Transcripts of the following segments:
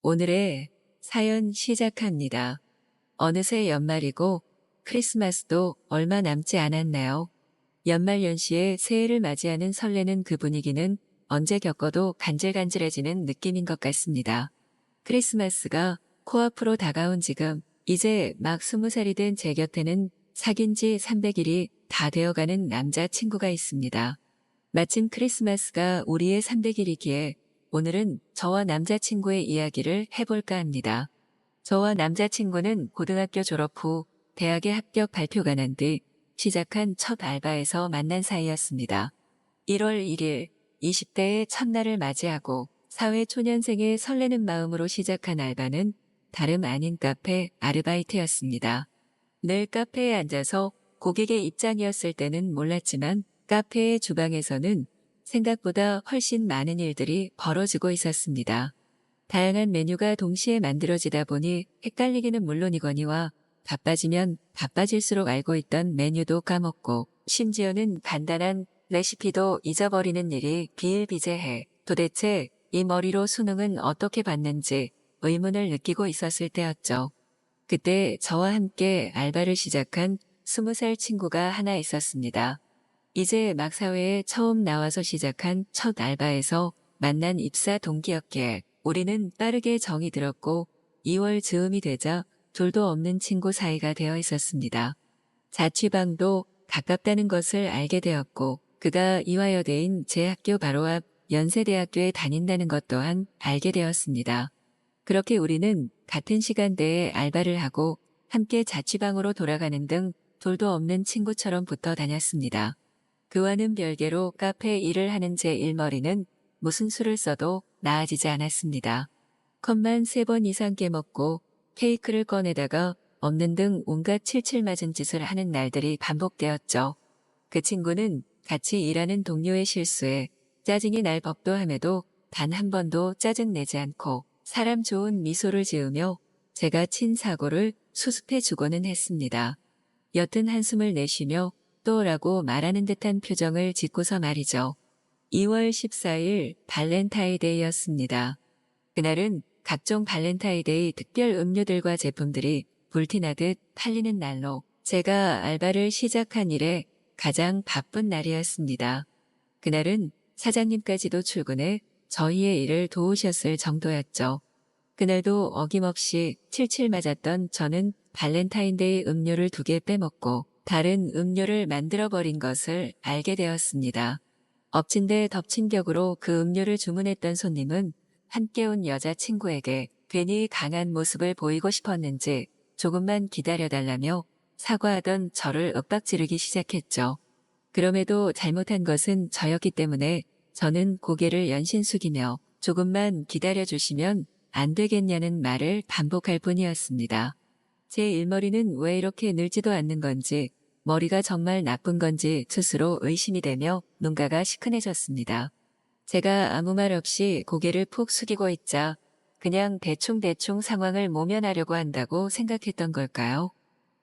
오늘의 사연 시작합니다. 어느새 연말이고 크리스마스도 얼마 남지 않았나요? 연말연시에 새해를 맞이하는 설레는 그 분위기는 언제 겪어도 간질간질해지는 느낌인 것 같습니다. 크리스마스가 코앞으로 다가온 지금 이제 막 20살이 된 제 곁에는 사귄 지 300일이 다 되어가는 남자친구가 있습니다. 마침 크리스마스가 우리의 300일이기에 오늘은 저와 남자친구의 이야기를 해볼까 합니다. 저와 남자친구는 고등학교 졸업 후 대학에 합격 발표가 난 뒤 시작한 첫 알바에서 만난 사이였습니다. 1월 1일 20대의 첫날을 맞이하고 사회초년생의 설레는 마음으로 시작한 알바는 다름 아닌 카페 아르바이트였습니다. 늘 카페에 앉아서 고객의 입장이었을 때는 몰랐지만 카페의 주방에서는 생각보다 훨씬 많은 일들이 벌어지고 있었습니다. 다양한 메뉴가 동시에 만들어지다 보니 헷갈리기는 물론이거니와 바빠지면 바빠질수록 알고 있던 메뉴도 까먹고 심지어는 간단한 레시피도 잊어버리는 일이 비일비재해 도대체 이 머리로 수능은 어떻게 봤는지 의문을 느끼고 있었을 때였죠. 그때 저와 함께 알바를 시작한 20살 친구가 하나 있었습니다. 이제 막 사회에 처음 나와서 시작한 첫 알바에서 만난 입사 동기였기에 우리는 빠르게 정이 들었고 2월 즈음이 되자 둘도 없는 친구 사이가 되어 있었습니다. 자취방도 가깝다는 것을 알게 되었고 그가 이화여대인 제 학교 바로 앞 연세대학교에 다닌다는 것 또한 알게 되었습니다. 그렇게 우리는 같은 시간대에 알바를 하고 함께 자취방으로 돌아가는 등 둘도 없는 친구처럼 붙어 다녔습니다. 그와는 별개로 카페 일을 하는 제 일머리는 무슨 수를 써도 나아지지 않았습니다. 컵만 3번 이상 깨먹고 케이크를 꺼내다가 없는 등 온갖 칠칠 맞은 짓을 하는 날들이 반복되었죠. 그 친구는 같이 일하는 동료의 실수에 짜증이 날 법도 함에도 단 한 번도 짜증내지 않고 사람 좋은 미소를 지으며 제가 친 사고를 수습해 주고는 했습니다. 옅은 한숨을 내쉬며 또라고 말하는 듯한 표정을 짓고서 말이죠. 2월 14일 발렌타인데이였습니다. 그날은 각종 발렌타인데이 특별 음료들과 제품들이 불티나듯 팔리는 날로 제가 알바를 시작한 이래 가장 바쁜 날이었습니다. 그날은 사장님까지도 출근해 저희의 일을 도우셨을 정도였죠. 그날도 어김없이 칠칠 맞았던 저는 발렌타인데이 음료를 2개 빼먹고 다른 음료를 만들어버린 것을 알게 되었습니다. 엎친 데 덮친 격으로 그 음료를 주문했던 손님은 함께 온 여자친구에게 괜히 강한 모습을 보이고 싶었는지 조금만 기다려달라며 사과하던 저를 윽박지르기 시작했죠. 그럼에도 잘못한 것은 저였기 때문에 저는 고개를 연신 숙이며 조금만 기다려주시면 안 되겠냐는 말을 반복할 뿐이었습니다. 제 일머리는 왜 이렇게 늘지도 않는 건지 머리가 정말 나쁜 건지 스스로 의심이 되며 눈가가 시큰해졌습니다. 제가 아무 말 없이 고개를 푹 숙이고 있자 그냥 대충대충 상황을 모면하려고 한다고 생각했던 걸까요?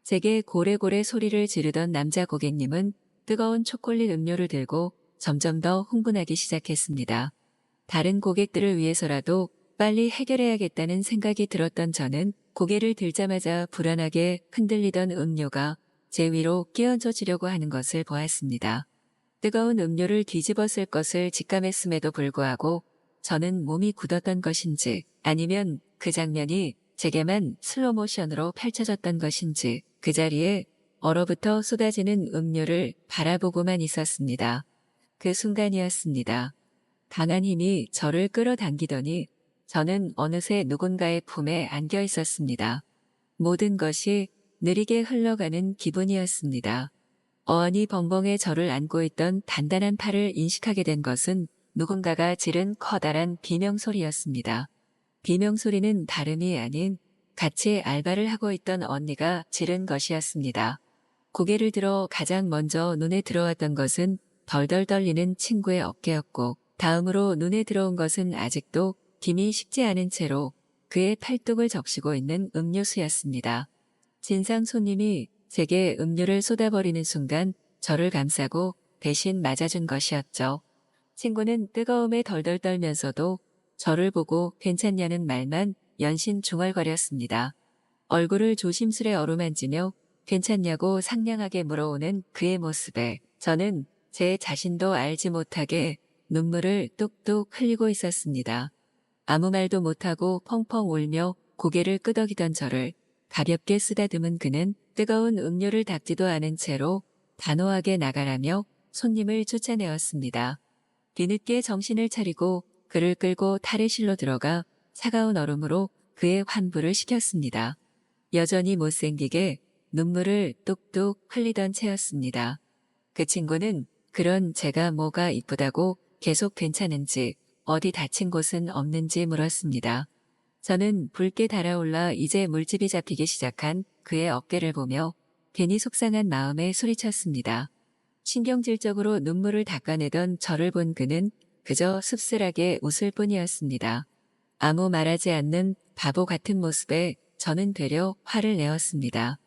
제게 고래고래 소리를 지르던 남자 고객님은 뜨거운 초콜릿 음료를 들고 점점 더 흥분하기 시작했습니다. 다른 고객들을 위해서라도 빨리 해결해야겠다는 생각이 들었던 저는 고개를 들자마자 불안하게 흔들리던 음료가 제 위로 끼얹어지려고 하는 것을 보았습니다. 뜨거운 음료를 뒤집었을 것을 직감했음에도 불구하고 저는 몸이 굳었던 것인지 아니면 그 장면이 제게만 슬로모션으로 펼쳐졌던 것인지 그 자리에 얼어붙어 쏟아지는 음료를 바라보고만 있었습니다. 그 순간이었습니다. 강한 힘이 저를 끌어당기더니 저는 어느새 누군가의 품에 안겨 있었습니다. 모든 것이 느리게 흘러가는 기분이었습니다. 어안이 벙벙해 저를 안고 있던 단단한 팔을 인식하게 된 것은 누군가가 지른 커다란 비명소리였습니다. 비명소리는 다름이 아닌 같이 알바를 하고 있던 언니가 지른 것이었습니다. 고개를 들어 가장 먼저 눈에 들어왔던 것은 덜덜 떨리는 친구의 어깨였고 다음으로 눈에 들어온 것은 아직도 김이 식지 않은 채로 그의 팔뚝을 적시고 있는 음료수였습니다. 진상 손님이 제게 음료를 쏟아버리는 순간 저를 감싸고 대신 맞아준 것이었죠. 친구는 뜨거움에 덜덜 떨면서도 저를 보고 괜찮냐는 말만 연신 중얼거렸습니다. 얼굴을 조심스레 어루만지며 괜찮냐고 상냥하게 물어오는 그의 모습에 저는 제 자신도 알지 못하게 눈물을 뚝뚝 흘리고 있었습니다. 아무 말도 못하고 펑펑 울며 고개를 끄덕이던 저를 가볍게 쓰다듬은 그는 뜨거운 음료를 닦지도 않은 채로 단호하게 나가라며 손님을 쫓아내었습니다. 뒤늦게 정신을 차리고 그를 끌고 탈의실로 들어가 차가운 얼음으로 그의 환부를 시켰습니다. 여전히 못생기게 눈물을 뚝뚝 흘리던 채였습니다. 그 친구는 그런 제가 뭐가 이쁘다고 계속 괜찮은지 어디 다친 곳은 없는지 물었습니다. 저는 붉게 달아올라 이제 물집이 잡히기 시작한 그의 어깨를 보며 괜히 속상한 마음에 소리쳤습니다. 신경질적으로 눈물을 닦아내던 저를 본 그는 그저 씁쓸하게 웃을 뿐이었습니다. 아무 말하지 않는 바보 같은 모습에 저는 되려 화를 내었습니다.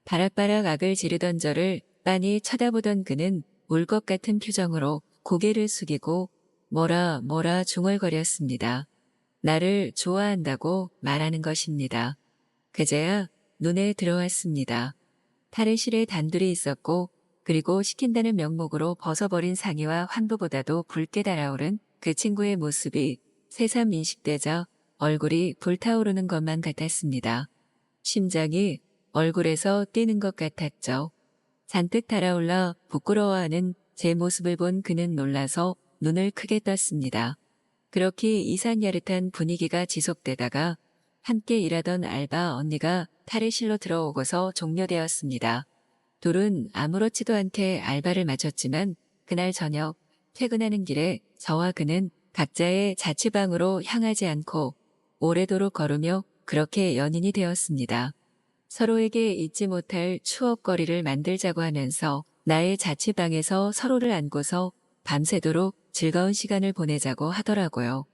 바락바락 악을 지르던 저를 빤히 쳐다보던 그는 울 것 같은 표정으로 고개를 숙이고 뭐라 중얼거렸습니다. 나를 좋아한다고 말하는 것입니다. 그제야 눈에 들어왔습니다. 탈의실에 단둘이 있었고 그리고 시킨다는 명목으로 벗어버린 상의와 환부보다도 붉게 달아오른 그 친구의 모습이 새삼 인식되자 얼굴이 불타오르는 것만 같았습니다. 심장이 얼굴에서 뛰는 것 같았죠. 잔뜩 달아올라 부끄러워하는 제 모습을 본 그는 놀라서 눈을 크게 떴습니다. 그렇게 이상야릇한 분위기가 지속되다가 함께 일하던 알바 언니가 탈의실로 들어오고서 종료되었습니다. 둘은 아무렇지도 않게 알바를 마쳤지만 그날 저녁 퇴근하는 길에 저와 그는 각자의 자취방으로 향하지 않고 오래도록 걸으며 그렇게 연인이 되었습니다. 서로에게 잊지 못할 추억거리를 만들자고 하면서 나의 자취방에서 서로를 안고서 밤새도록 즐거운 시간을 보내자고 하더라고요.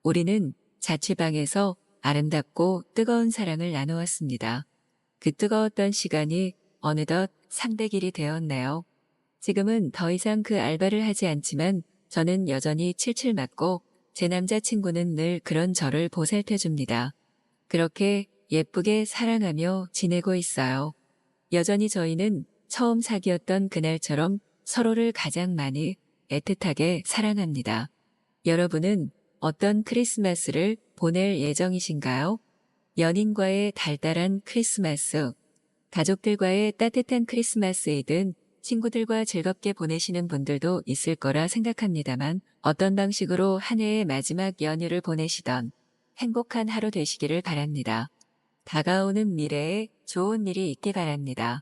우리는 자취방에서 아름답고 뜨거운 사랑을 나누었습니다. 그 뜨거웠던 시간이 어느덧 300일이 되었네요. 지금은 더 이상 그 알바를 하지 않지만 저는 여전히 칠칠 맞고 제 남자친구는 늘 그런 저를 보살펴줍니다. 그렇게 예쁘게 사랑하며 지내고 있어요. 여전히 저희는 처음 사귀었던 그날처럼 서로를 가장 많이 애틋하게 사랑합니다. 여러분은 어떤 크리스마스를 보낼 예정이신가요? 연인과의 달달한 크리스마스, 가족들과의 따뜻한 크리스마스이든 친구들과 즐겁게 보내시는 분들도 있을 거라 생각합니다만 어떤 방식으로 한 해의 마지막 연휴를 보내시던 행복한 하루 되시기를 바랍니다. 다가오는 미래에 좋은 일이 있길 바랍니다.